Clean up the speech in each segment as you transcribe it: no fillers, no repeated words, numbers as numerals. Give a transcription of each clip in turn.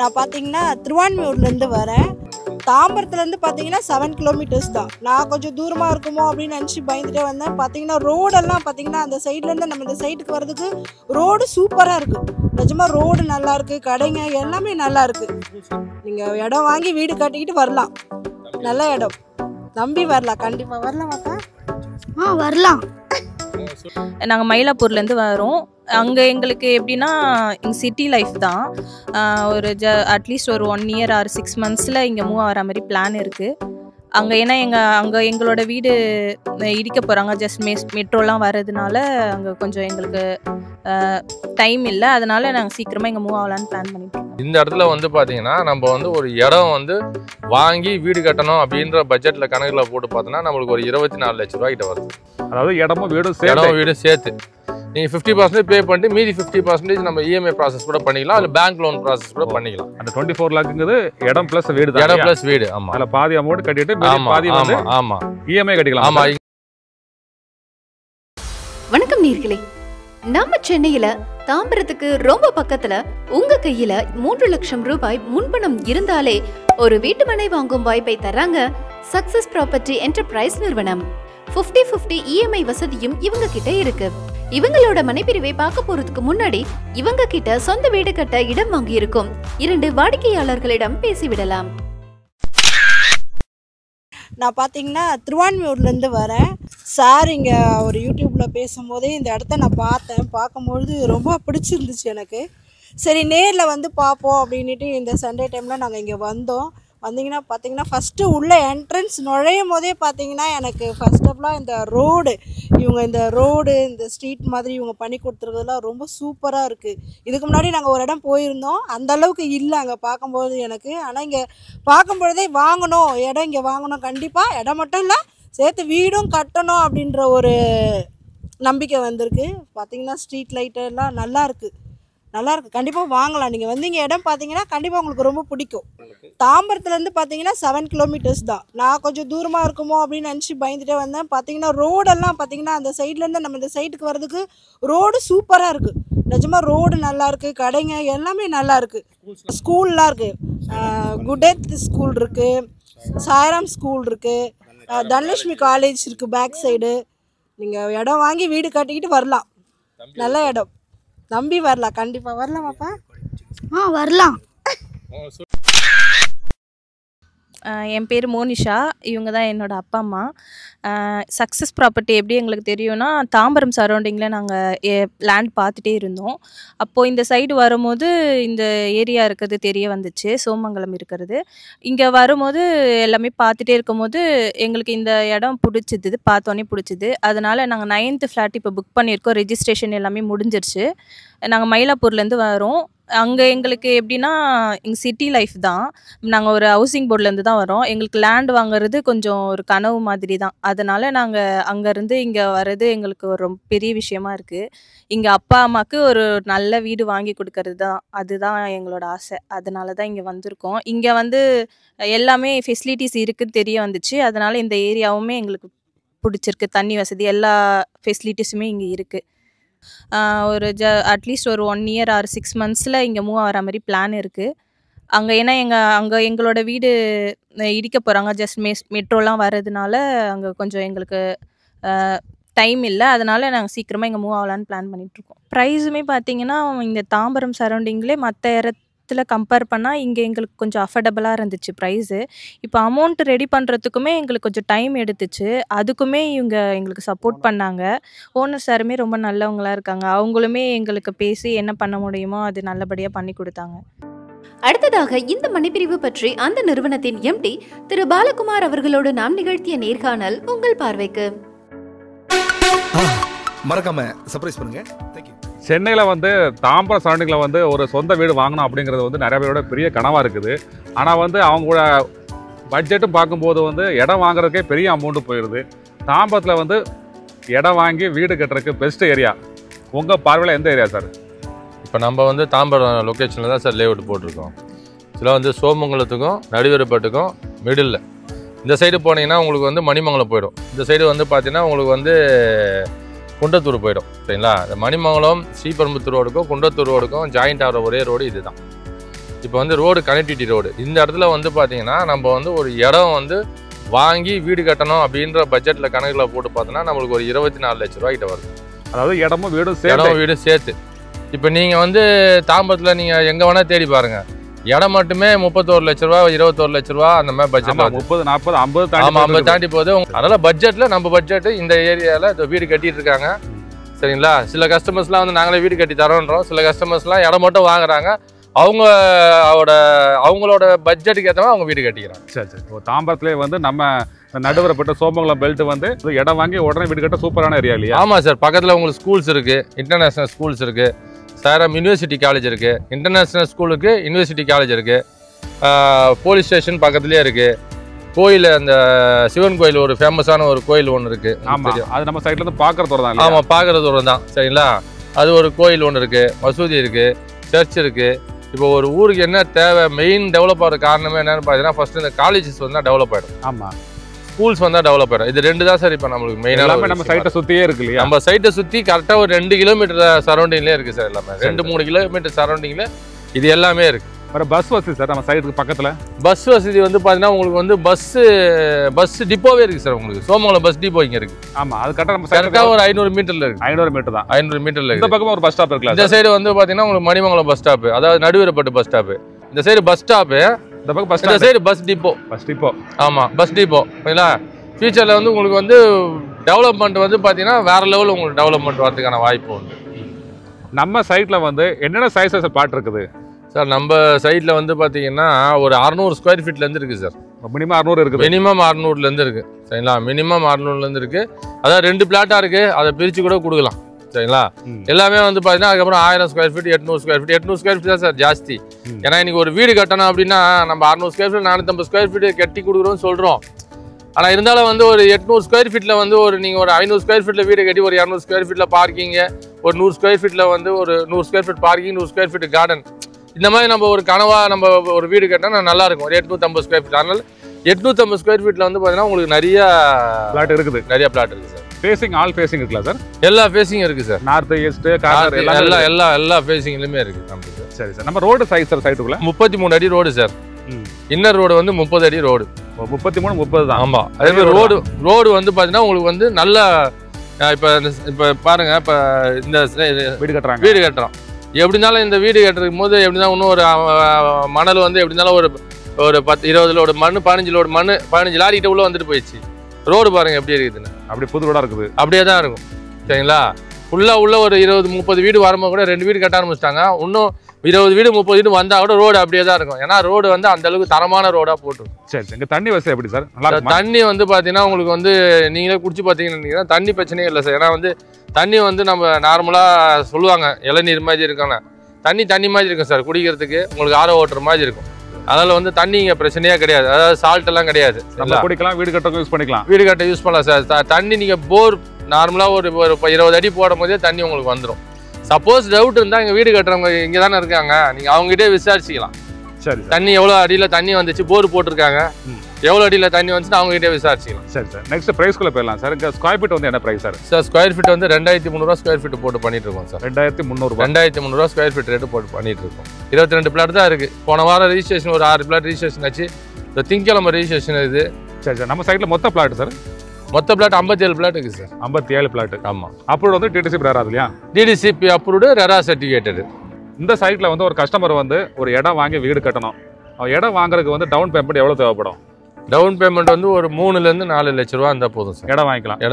நான் பார்த்தீங்கன்னா திருவான்மியூர்லேருந்து வரேன். தாம்பரத்துலேருந்து பார்த்தீங்கன்னா 7 கிலோமீட்டர்ஸ் தான். நான் கொஞ்சம் தூரமாக இருக்குமோ அப்படின்னு நினச்சி பயந்துட்டே வந்தேன். பார்த்தீங்கன்னா ரோடெல்லாம் பார்த்தீங்கன்னா அந்த சைட்லேருந்து நம்ம இந்த சைட்டுக்கு வர்றதுக்கு ரோடு சூப்பராக இருக்குது. நிஜமாக ரோடு நல்லாயிருக்கு, கடைங்க எல்லாமே நல்லா இருக்குது. நீங்கள் இடம் வாங்கி வீடு கட்டிக்கிட்டு வரலாம். நல்ல இடம், நம்பி வரலாம். கண்டிப்பாக வரலாம் அக்கா. வரலாம். நாங்கள் மயிலாப்பூர்லேருந்து வரோம். அங்கே எங்களுக்கு எப்படின்னா சிட்டி லைஃப் தான். ஒரு அட்லீஸ்ட் ஒரு 1 இயர் ஆர் 6 மந்த்ஸில் இங்கே மூவ் ஆகிற மாதிரி பிளான் இருக்குது. அங்கே ஏன்னா அங்கே எங்களோட வீடு இடிக்க போகிறாங்க. ஜஸ்ட் மெட்ரோலாம் வர்றதுனால அங்கே கொஞ்சம் எங்களுக்கு டைம் இல்லை. அதனால நாங்கள் சீக்கிரமாக இங்கே மூவ் ஆகலான்னு பிளான் பண்ணிட்டு இருக்கோம். இந்த இடத்துல வந்து பார்த்தீங்கன்னா நம்ம வந்து ஒரு இடம் வந்து வாங்கி வீடு கட்டணும் அப்படின்ற பட்ஜெட்டில் கணக்கில் போட்டு பார்த்தோன்னா நம்மளுக்கு ஒரு 24 லட்ச ரூபாய்கிட்ட வருது. அதாவது இடமும் வீடும் சேர்த்து நீங்கள் 50% பே பண்ணிட்டு மீதி 50% நம்ம இஎம்ஐ ப்ராசஸ் கூட பண்ணிக்கலாம். இல்லை பேங்க் லோன் ப்ராசஸ் கூட பண்ணிக்கலாம். அந்த 24 லாக்குங்கிறது இடம் ப்ளஸ் வீடு தான். இடம் ப்ளஸ் வீடு. ஆமாம், அதில் பாதி அமௌண்ட் கட்டிட்டு பாதி வந்து ஆமாம் இஎம்ஐ கட்டிக்கலாம். ஆமாம். வணக்கம் நேயர்களே, நம்ம சென்னையில தாம்பரத்துக்கு ரொம்ப பக்கத்துல உங்க கையில 3 லட்சம் ரூபாய் முன்பணம் இருந்தாலே ஒரு வீட்டு மனை வாங்கும் வாய்ப்பை தராங்க சக்சஸ் ப்ராப்பர்ட்டி என்டர்பிரைஸ் நிறுவனம். 50-50 இஎம்ஐ வசதியும் இவங்க கிட்ட இருக்கு. இவங்களோட மனைப்பிரிவை பார்க்க போறதுக்கு முன்னாடி இவங்க கிட்ட சொந்த வீடு கட்ட இடம் வாங்கி இருக்கும் 2 வாடிக்கையாளர்களிடம் பேசிவிடலாம். நான் பார்த்தீங்கன்னா திருவான்மியூர்லேருந்து வரேன். சார் இங்கே ஒரு யூடியூப்பில் பேசும்போதே இந்த இடத்த நான் பார்க்கும்பொழுது ரொம்ப பிடிச்சிருந்துச்சு எனக்கு. சரி நேரில் வந்து பார்ப்போம் அப்படின்ட்டு இந்த சண்டே டைமில் நாங்கள் இங்கே வந்தோம். வந்தீங்கன்னா பார்த்தீங்கன்னா ஃபஸ்ட்டு உள்ள என்ட்ரன்ஸ் நுழையும் போதே பார்த்தீங்கன்னா எனக்கு ஃபர்ஸ்ட் ஆஃப்லாம் இந்த ரோடு இந்த ஸ்ட்ரீட் மாதிரி இவங்க பண்ணி கொடுத்துருக்கிறதுலாம் ரொம்ப சூப்பராக இருக்குது. இதுக்கு முன்னாடி நாங்கள் ஒரு இடம் போயிருந்தோம், அந்த அளவுக்கு இல்லை அங்கே பார்க்கும்போது எனக்கு. ஆனால் இங்கே பார்க்கும்பொழுதே இடம் இங்கே வாங்கணும், கண்டிப்பாக இடம் மட்டும் இல்லை சேர்த்து வீடும் கட்டணும் அப்படின்ற ஒரு நம்பிக்கை வந்திருக்கு. பார்த்தீங்கன்னா ஸ்ட்ரீட் லைட்டெல்லாம் நல்லாயிருக்கு, கண்டிப்பாக வாங்கலாம். நீங்கள் வந்து இங்கே இடம் பார்த்தீங்கன்னா கண்டிப்பாக உங்களுக்கு ரொம்ப பிடிக்கும். தாம்பரத்துலேருந்து பார்த்தீங்கன்னா 7 கிலோமீட்டர்ஸ் தான். நான் கொஞ்சம் தூரமாக இருக்குமோ அப்படின்னு நினச்சி பயந்துட்டே வந்தேன். பார்த்தீங்கன்னா ரோடெல்லாம் பார்த்தீங்கன்னா அந்த சைட்லேருந்து நம்ம இந்த சைட்டுக்கு வர்றதுக்கு ரோடு சூப்பராக இருக்குது. நிஜமாக ரோடு நல்லாயிருக்கு, கடைங்க எல்லாமே நல்லா இருக்குது. ஸ்கூல்லாம் இருக்குது, குடேத் ஸ்கூல் இருக்குது, சாய்ராம் ஸ்கூல் இருக்குது, தனலட்சுமி காலேஜ் இருக்குது பேக் சைடு. நீங்கள் இடம் வாங்கி வீடு கட்டிக்கிட்டு வரலாம். நல்ல இடம், நம்பி வரலாம். கண்டிப்பாக வரலாமாப்பா. வரலாம். என் பேர் மோனிஷா, இவங்க தான் என்னோடய அப்பா அம்மா. சக்ஸஸ் ப்ராப்பர்ட்டி எப்படி எங்களுக்கு தெரியும்னா, தாம்பரம் சரௌண்டிங்கில் நாங்கள் லேண்ட் பார்த்துட்டே இருந்தோம். அப்போது இந்த சைடு வரும்போது இந்த ஏரியா இருக்கிறது தெரிய வந்துச்சு, சோமங்கலம் இருக்கிறது. இங்கே வரும்போது எல்லாமே பார்த்துட்டே இருக்கும்போது எங்களுக்கு இந்த இடம் பிடிச்சிது, பார்த்தோன்னே பிடிச்சிது. அதனால் நாங்கள் 9th ஃப்ளாட் இப்போ புக் பண்ணியிருக்கோம். ரெஜிஸ்ட்ரேஷன் எல்லாமே முடிஞ்சிருச்சு. நாங்கள் மயிலாப்பூர்லேருந்து வரோம். அங்கே எங்களுக்கு எப்படின்னா சிட்டி லைஃப் தான். நாங்கள் ஒரு ஹவுசிங் போர்ட்லேருந்து தான் வரோம். எங்களுக்கு லேண்ட் வாங்குறது கொஞ்சம் ஒரு கனவு மாதிரி தான். அதனால் நாங்கள் அங்கேருந்து இங்கே வர்றது எங்களுக்கு ஒரு ரொம்ப பெரிய விஷயமா இருக்குது. இங்கே அப்பா அம்மாவுக்கு ஒரு நல்ல வீடு வாங்கி கொடுக்கறது தான், அதுதான் எங்களோட ஆசை. அதனால தான் இங்கே வந்திருக்கோம். இங்கே வந்து எல்லாமே ஃபெசிலிட்டிஸ் இருக்குதுன்னு தெரிய வந்துச்சு. அதனால் இந்த ஏரியாவுமே எங்களுக்கு பிடிச்சிருக்கு. தண்ணி வசதி எல்லா ஃபெசிலிட்டிஸுமே இங்கே இருக்குது. ஒரு அட்லீஸ்ட் ஒரு 1 இயர் ஆர் 6 மந்த்ஸில் இங்கே மூவ் ஆகிற மாதிரி பிளான் இருக்குது. அங்கே ஏன்னா அங்கே எங்களோட வீடு இடிக்க போகிறாங்க. ஜஸ்ட் மெட்ரோலாம் வர்றதுனால அங்கே கொஞ்சம் எங்களுக்கு டைம் இல்லை. அதனால் நாங்கள் சீக்கிரமாக இங்கே மூவ் ஆகலான்னு பிளான் பண்ணிகிட்ருக்கோம். ப்ரைஸுமே பார்த்திங்கன்னா இந்த தாம்பரம் சரௌண்டிங்லேயே மற்ற இடத்துல கம்பேர் பண்ணால் இங்கே எங்களுக்கு கொஞ்சம் அஃபர்டபுளாக இருந்துச்சு ப்ரைஸு. இப்போ அமௌண்ட் ரெடி பண்ணுறதுக்குமே எங்களுக்கு கொஞ்சம் டைம் எடுத்துச்சு. அதுக்குமே இவங்க எங்களுக்கு சப்போர்ட் பண்ணாங்க. ஓனர் சாருமே ரொம்ப நல்லவங்களாக இருக்காங்க. அவங்களுமே எங்களுக்கு பேசி என்ன பண்ண முடியுமோ அது நல்லபடியாக பண்ணி கொடுத்தாங்க. அடுத்ததாக இந்த மனைப்பிரிவு பற்றி அந்த நிறுவனத்தின் எம்டி திரு பாலகுமார் அவர்களோடு நாம் நிகழ்த்திய நேர்காணல் உங்கள் பார்வைக்கு. மறக்காம சர்ப்ரைஸ் பண்ணுங்க. தேங்க்யூ. சென்னையில் வந்து தாம்பரம் சரௌண்டிங்கில் வந்து ஒரு சொந்த வீடு வாங்கணும் அப்படிங்கிறது வந்து நிறைய பேரோட பெரிய கனவாக இருக்குது. ஆனால் வந்து அவங்களோட பட்ஜெட்டும் பார்க்கும்போது வந்து இடம் வாங்குறதுக்கே பெரிய அமௌண்ட்டு போயிடுது. தாம்பரத்தில் வந்து இடம் வாங்கி வீடு கட்டுறதுக்கு பெஸ்ட் ஏரியா உங்கள் பார்வையில் எந்த ஏரியா சார்? இப்போ நம்ம வந்து தாம்பரம் லொக்கேஷனில் தான் சார் லேஅவுட் போட்டிருக்கோம். இதில் வந்து சோமங்கலத்துக்கும் நடுவேறுபாட்டுக்கும் மிடில். இந்த சைடு போனீங்கன்னா உங்களுக்கு வந்து மணிமங்கலம் போயிடும். இந்த சைடு வந்து பார்த்தீங்கன்னா உங்களுக்கு வந்து குன்றத்தூர் போயிடும். சரிங்களா? இந்த மணிமங்கலம் ஸ்ரீபெரும்புத்தூர் ரோடுக்கும் குன்றத்தூர் ரோடுக்கும் ஜாயிண்ட் ஆகிற ஒரே ரோடு இது தான். இப்போ வந்து ரோடு கனெக்டிவிட்டி ரோடு இந்த இடத்துல வந்து பார்த்தீங்கன்னா நம்ம வந்து ஒரு இடம் வந்து வாங்கி வீடு கட்டணும் அப்படின்ற பட்ஜெட்டில் கணக்கில் போட்டு பார்த்தோன்னா நம்மளுக்கு ஒரு 24 லட்ச ரூபாய்கிட்ட வருது. அதாவது இடமும் வீடும் வீடும் சேர்த்து. இப்போ நீங்கள் வந்து தாம்பரத்தில் நீங்கள் எங்கே வேணால் தேடி பாருங்கள், இடம் மட்டுமே 31 லட்ச ரூபா 21 லட்ச ரூபா அந்த மாதிரி பட்ஜெட். 30, 40, 50 ஆமாம் 50 தாண்டி போகுது. அதனால் பட்ஜெட்டில் நம்ம பட்ஜெட்டு இந்த ஏரியாவில் வீடு கட்டிட்டு இருக்காங்க. சரிங்களா? சில கஸ்டமர்ஸ்லாம் வந்து நாங்களே வீடு கட்டி தரோன்றோம். சில கஸ்டமர்ஸ்லாம் இடம் மட்டும் வாங்குறாங்க. அவங்களோட பட்ஜெட்டுக்கு ஏற்ற மாதிரி அவங்க வீடு கட்டிக்கிறாங்க. சரி சரி. இப்போ தாம்பரத்துலேயே வந்து நம்ம நடுவரப்பட்ட சோமங்கலம் பெல்ட் வந்து இடம் வாங்கி உடனே வீடு கட்ட சூப்பரான ஏரியா இல்லையா? ஆமாம் சார். பக்கத்தில் உங்களுக்கு ஸ்கூல்ஸ் இருக்குது, இன்டர்நேஷ்னல் ஸ்கூல்ஸ் இருக்குது, சேரம் யூனிவர்சிட்டி காலேஜ் இருக்குது, இன்டர்நேஷ்னல் ஸ்கூலுக்கு யூனிவர்சிட்டி காலேஜ் இருக்குது, போலீஸ் ஸ்டேஷன் பக்கத்துலேயே இருக்குது, கோயில் அந்த சிவன் கோயில் ஒரு ஃபேமஸான ஒரு கோயில் ஒன்று இருக்குது. ஆமாம், அது நம்ம சைட்லேருந்து பார்க்குற தூரம் தான். ஆமாம், பார்க்குற தூரம் தான். சரிங்களா? அது ஒரு கோயில் ஒன்று இருக்குது, மசூதி இருக்குது, சர்ச் இருக்குது. இப்போ ஒரு ஊருக்கு என்ன தேவை, மெயின் டெவலப் ஆகிற காரணமே என்னென்னு பார்த்தீங்கன்னா ஃபர்ஸ்ட் இந்த காலேஜஸ் வந்தால் டெவலப் ஆகிடும். ஆமாம், ஸ்கூல்ஸ் வந்தால் டெவலப் ஆகிடும். இது ரெண்டு தான் சார் இப்போ நம்மளுக்கு மெயினாக நம்ம சைட்டை சுற்றியே இருக்கு இல்லையா? நம்ம சைட்டை சுற்றி கரெக்டாக ஒரு 2 கிலோமீட்டர் சரௌண்டிங்லேயே இருக்குது சார். எல்லாமே 2-3 கிலோமீட்டர் சரௌண்டிங்கில் இது எல்லாமே இருக்குது. வேறு பஸ் வசதி சார் நம்ம சைட்டுக்கு பக்கத்தில்? பஸ் வசதி வந்து பார்த்தீங்கன்னா உங்களுக்கு வந்து பஸ் டிப்போவே இருக்குது சார். உங்களுக்கு சோமங்கலம் பஸ் டிப்போ இங்கே இருக்குது. ஆமாம், அது கரெக்டாக ஒரு 500 மீட்டரில் இருக்குது. 500 மீட்டர் தான். 500 மீட்டரில் இருக்குது. இந்த பக்கமாக ஒரு பஸ் ஸ்டாப் இருக்குல்ல? இந்த சைடு வந்து பார்த்தீங்கன்னா உங்களுக்கு மணிமங்கலம் பஸ் ஸ்டாப்பு, அதாவது நடுவரப்பட்டு பஸ் ஸ்டாப்பு. இந்த சைடு பஸ் ஸ்டாப்பு, இந்த பக்கம் பஸ், இந்த சைடு பஸ் டிப்போ. ஆமாம், பஸ் டிப்போ. சரிங்களா? ஃபியூச்சரில் வந்து உங்களுக்கு வந்து டெவலப்மெண்ட் வந்து பார்த்தீங்கன்னா வேறு லெவலில் உங்களுக்கு டெவலப்மெண்ட் வரதுக்கான வாய்ப்பு உண்டு. நம்ம சைட்டில் வந்து என்னென்ன சைஸஸ் பாட்டு இருக்குது சார்? நம்ம சைட்டில் வந்து பார்த்தீங்கன்னா ஒரு 600 ஸ்கொயர் ஃபீட்லேருந்து இருக்குது சார். மினிமம் 600 இருக்குது. மினிமம் 600லேருந்து இருக்குது. சரிங்களா? மினிமம் 600லேருந்து இருக்குது. அதாவது 2 பிளாட்டாக இருக்குது, அதை பிரித்து கூட கொடுக்கலாம். சரிங்களா? எல்லாமே வந்து பார்த்தீங்கன்னா அதுக்கப்புறம் 1000 square feet 800 square feet 800 square feet தான் சார் ஜாஸ்தி. ஏன்னா இன்றைக்கி ஒரு வீடு கட்டணும் அப்படின்னா நம்ம 600 ஸ்கொயர் ஃபீட் 450 ஸ்கொயர் ஃபீட் கட்டி கொடுக்குறோன்னு சொல்கிறோம். ஆனால் இருந்தாலும் வந்து ஒரு 800 ஸ்கொயர் ஃபீட்டில் வந்து நீங்கள் ஒரு 500 ஸ்கொயர் ஃபீட்டில் வீடு கட்டி ஒரு 200 ஸ்கொயர் ஃபீட்டில் பார்க்கிங்கு, ஒரு 100 ஸ்கொயர் ஃபீட்டில் வந்து ஒரு 100 square feet parking, 100 square feet garden, இந்த மாதிரி நம்ம ஒரு கனவாக நம்ம ஒரு வீடு கட்டினா நல்லாயிருக்கும். ஒரு 850 ஸ்கொயர் ஃபீட். அதனால் 850 ஸ்கொயர் ஃபீட்டில் வந்து பார்த்தீங்கன்னா உங்களுக்கு நிறைய பிளாட் இருக்குது. நிறைய பிளாட் இருக்குது சார். ஃபேசிங் ஆல் ஃபேசிங் இருக்குல்ல சார்? எல்லா ஃபேசிங் இருக்குது சார். நார்த் ஈஸ்ட் கார்னர் எல்லா ஃபேசிங்லையுமே இருக்குது நமக்கு. சரி சார். நம்ம ரோடு சைஸ் சார் சைட்டுக்குள்ள 33 அடி ரோடு சார். இன்னர் ரோடு வந்து 30 அடி ரோடு. 33 30 தான். ஆமாம். அதே மாதிரி ரோடு வந்து பார்த்தீங்கன்னா உங்களுக்கு வந்து நல்ல இப்போ பாருங்க, இப்போ இந்த வீடு கட்டுறோம். எப்படி இருந்தாலும் இந்த வீடு கட்டுறதுக்கு போது எப்படி தான் இன்னும் ஒரு மணல் வந்து எப்படி இருந்தாலும் ஒரு 10-20 லோடு மண் 15 லோடு மண் 15 லாரிக்கிட்ட உள்ள வந்துட்டு போயிடுச்சு. ரோடு பாருங்க எப்படி இருக்குதுன்னு. அப்படி புது ரோடாக இருக்குது. அப்படியே தான் இருக்கும். சரிங்களா? ஃபுல்லாக உள்ள ஒரு 20-30 வீடு வரும்போது கூட 2 வீடு கட்ட ஆரம்பிச்சிட்டாங்க. இன்னும் 20 வீடு 30 வீடு வந்தால் கூட ரோடு அப்படியே தான் இருக்கும். ஏன்னா ரோடு வந்து அந்த அளவுக்கு தரமான ரோடாக போட்டுரும். சரி, இங்கே தண்ணி வசதி எப்படி சார்? நல்லா தண்ணி வந்து பார்த்தீங்கன்னா உங்களுக்கு வந்து நீங்களே குடிச்சு பார்த்தீங்கன்னா தண்ணி பிரச்சனையே இல்லை சார். ஏன்னா வந்து தண்ணி வந்து நம்ம நார்மலாக சொல்லுவாங்க இளநீர் மாதிரி இருக்காங்க, தண்ணி மாதிரி இருக்கும் சார். குடிக்கிறதுக்கு உங்களுக்கு ஆரோ ஓட்டுற மாதிரி இருக்கும். அதனால் வந்து தண்ணி இங்கே பிரச்சனையே கிடையாது. அதாவது சால்ட் எல்லாம் கிடையாது. குடிக்கலாம், வீடு கட்ட யூஸ் பண்ணிக்கலாம். வீடு கட்ட யூஸ் பண்ணலாம் சார். தண்ணி நீங்கள் போர் நார்மலாக ஒரு 20 அடி போடும் போதே தண்ணி உங்களுக்கு வந்துடும். சப்போஸ் டவுட் இருந்தால் இங்கே வீடு கட்டுறவங்க இங்கே தானே இருக்காங்க, நீங்கள் அவங்ககிட்டே விசாரிச்சிக்கலாம். சரி, தண்ணி எவ்வளோ அடியில் தண்ணி வந்துச்சு, போர் போட்டிருக்காங்க, எவ்வளோ அடியில் தண்ணி வந்துச்சுன்னு அவங்ககிட்டே விசாரிச்சிக்கலாம். சரி சார். நெக்ஸ்ட் ப்ரைஸ்க்குள்ளே போயிடலாம் சார். இங்கே ஸ்கொயர் ஃபீட் வந்து என்ன price sir? Sir square feet வந்து 2300 ஸ்கொயர் ஃபீட் போட்டு பண்ணிட்டு இருக்கோம் சார். 2300 ஸ்கொயர் ஃபீட் ரேட்டு போட்டு பண்ணிட்டு இருக்கோம். 22 பிளாட் தான் இருக்குது. போன வாரம் ரிஜிஸ்ட்ரேஷன் ஒரு 6 பிளாட் ரிஜிஸ்ட்ரேஷன் ஆச்சு. இந்த திங்கக்கிழமை ரிஜிஸ்ட்ரேஷன் இது. சரி சார். நம்ம சைட்டில் மொத்த பிளாட் சார்? மொத்த பிளாட் 57 பிளாட் இருக்குது சார். 57 பிளாட். ஆமாம். அப்ரூவ் வந்து டிடிசிபி ரெரா இல்லையா? DTCP approved, RERA certificated. இந்த சைட்டில் வந்து ஒரு கஸ்டமர் வந்து ஒரு இடம் வாங்கி வீடு கட்டணும். இடம் வாங்குறதுக்கு வந்து டவுன் பேமெண்ட் எவ்வளோ தேவைப்படும்? டவுன் பேமெண்ட் வந்து ஒரு 3 to 4 லட்ச ரூபா இருந்தால் போதும் சார். இடம்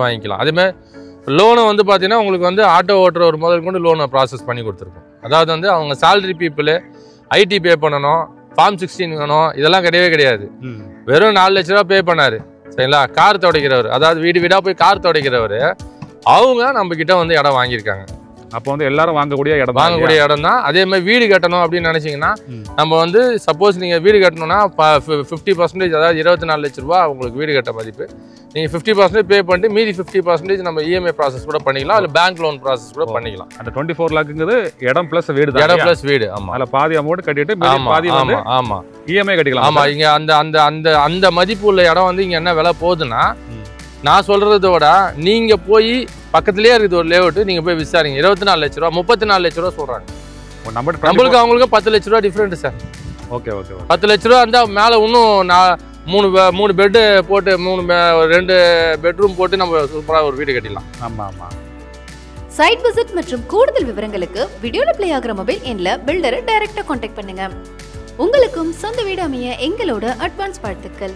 வாங்கிக்கலாம். அதேமாதிரி லோனை வந்து பார்த்தீங்கன்னா உங்களுக்கு வந்து ஆட்டோ ஓட்டுற ஒரு முதல் கொண்டு லோனை ப்ராசஸ் பண்ணி கொடுத்துருக்கோம். அதாவது வந்து அவங்க சேலரி பீப்புளு, ஐடி பே பண்ணணும், ஃபார்ம் 16 வேணும், இதெல்லாம் கிடையவே கிடையாது. வெறும் 4 லட்ச ரூபா பே பண்ணார். சரிங்களா? கார் துடைக்கிறவர், அதாவது வீடு வீடாக போய் கார் துடைக்கிறவர், அவங்க நம்மக்கிட்ட வந்து இடம் வாங்கியிருக்காங்க. அப்போ வந்து எல்லாரும் வாங்கக்கூடிய இடம் தான். அதே மாதிரி வீடு கட்டணும் அப்படின்னு நினைச்சீங்கன்னா நம்ம வந்து சப்போஸ் நீங்கள் வீடு கட்டணும்னா 50%, அதாவது 24 லட்ச ரூபா உங்களுக்கு வீடு கட்ட மதிப்பு. நீங்கள் 50% பே பண்ணிட்டு மீதி 50% நம்ம இஎம்ஐ ப்ராசஸ் கூட பண்ணிக்கலாம், இல்லை பேங்க் லோன் ப்ராசஸ் கூட பண்ணிக்கலாம். அந்த 24 லாக்குங்கிறது இடம் ப்ளஸ் வீடு தான். இடம் ப்ளஸ் வீடு. ஆமாம். அதில் பாதி அமௌண்ட் கட்டிட்டு பாதி வந்து ஆமாம் இஎம்ஐ கட்டிக்கலாம். ஆமாம். இங்கே அந்த அந்த அந்த அந்த மதிப்பு உள்ள இடம் வந்து இங்கே என்ன விலை போகுதுன்னா, நான் சொல்கிறத விட நீங்கள் போய் பக்கத்துலேயே இருக்குது ஒரு லேஅவுட்டு, நீங்கள் போய் விசாரிங்க. 24 லட்ச ரூபா 34 லட்ச ரூபா சொல்கிறாங்க. நம்மளுக்கு அவங்களுக்கு 10 லட்ச ரூபா different sir. Okay okay okay 10 லட்ச ரூபா இருந்தால் மேலே இன்னும் நான் 3 பெட்டு போட்டு 2 பெட்ரூம் போட்டு நம்ம சூப்பராக ஒரு வீடு கட்டிடலாம். ஆமாம் ஆமாம். சைட் விசிட் மற்றும் கூடுதல் விவரங்களுக்கு வீடியோல ப்ளே ஆகிற மொபைல் எண்ணில் பில்டரை டைரக்டா கான்டாக்ட் பண்ணுங்க. உங்களுக்கும் சொந்த வீடு அமைய எங்களோட அட்வான்ஸ் வாழ்த்துக்கள்.